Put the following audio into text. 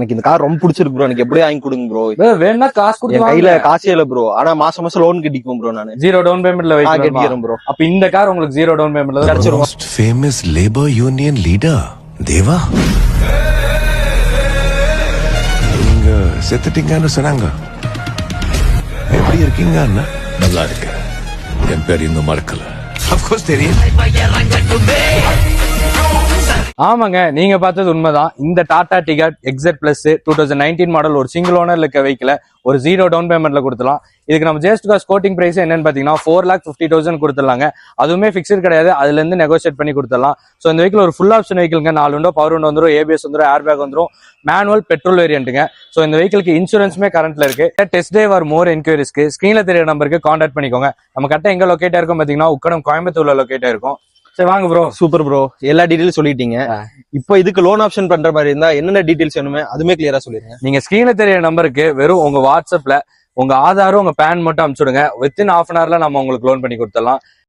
எனக்கு இந்த கார் ரொம்ப பிடிச்சிருக்கு ப்ரோ, எனக்கு எப்படியே வாங்கி கொடுங்க ப்ரோ. வேணா காசு என் கொடுத்து கையில காசே இல்ல ப்ரோ, ஆனா மாசம் மாசம் லோன் கட்டிக்குவோம் ப்ரோ. நானு ஜீரோ டவுன் பேமெண்ட்ல கட்டிக்கிறேன் ப்ரோ. அப்ப இந்த கார் உங்களுக்கு ஜீரோ டவுன் பேமெண்ட்ல கிடைச்சிரும். Most famous labor union leader தேவா நீங்க செத்துட்டீங்கன்னு சொன்னாங்க. எப்படி இருக்கீங்க அண்ணா? நல்லா இருக்கு. என் பேர் இன்னும் மறக்கல. அப்கோர்ஸ் தெரியும். ஆமாங்க, நீங்க பார்த்தது உண்மைதான். இந்த டாடா டிகாட் எக்ஸட் பிளஸ் 2019 மாடல் ஒரு சிங்கிள் ஓனர் இருக்க வெஹிக்கிள் ஒரு ஜீரோ டவுன் பேமெண்ட்ல கொடுத்துலாம். இதுக்கு நம்ம ஜஸ்ட் காஸ்ட் கோட்டிங் பிரைஸ் என்னன்னு பாத்தீங்கன்னா 4,50,000 கொடுத்துடலாங்க. அதுவுமே பிக்ஸ்ட் கிடையாது, அதுல இருந்து நெகோசியேட் பண்ணி கொடுத்துடலாம். ஸோ இந்த வெஹிக்கிள் ஒரு ஃபுல் ஆப்ஷன் வெஹிக்கிள்ங்க. 4 விண்டோ பவர் விண்டோ வந்துடும், ஏபிஎஸ் வந்துடும், ஏர் பேக் வந்துடும், மேனுவல் பெட்ரோல் வேரியன்ட்டுங்க. ஸோ இந்த வெஹிக்கிளுக்கு இன்சூரன்ஸுமே கரண்ட்ல இருக்கு. டெஸ்ட் டிரைவ் ஆர் மோர் என்கொயரிஸ்க்கு ஸ்கிரீன்ல தெரிய நம்பருக்கு கான்டாக்ட் பண்ணிக்கோங்க. நம்ம கரெக்டா எங்க லொக்கேட் ஆயிருக்கும் பாத்தீங்கன்னா உக்கடம் கோயம்புத்தூர்ல லொக்கேட் ஆயிருக்கும். சரி வாங்க ப்ரோ. சூப்பர் ப்ரோ, எல்லா டீடைல்ஸ் சொல்லிட்டீங்க. இப்போ இதுக்கு லோன் ஆப்ஷன் பண்ற மாதிரி இருந்தா என்னென்ன டீடைல்ஸ் வேணுமே அதுமே கிளியரா சொல்லிருங்க. நீங்க ஸ்கிரீன்ல தெரிய நம்பருக்கு வெறும் உங்க வாட்ஸ்அப்ல உங்க ஆதாரும் உங்க பேன் மட்டும் அனுப்பிச்சுடுங்க. வித்தின் ஹாஃப் அன் ஹவர்ல நம்ம உங்களுக்கு லோன் பண்ணி கொடுத்துடலாம்.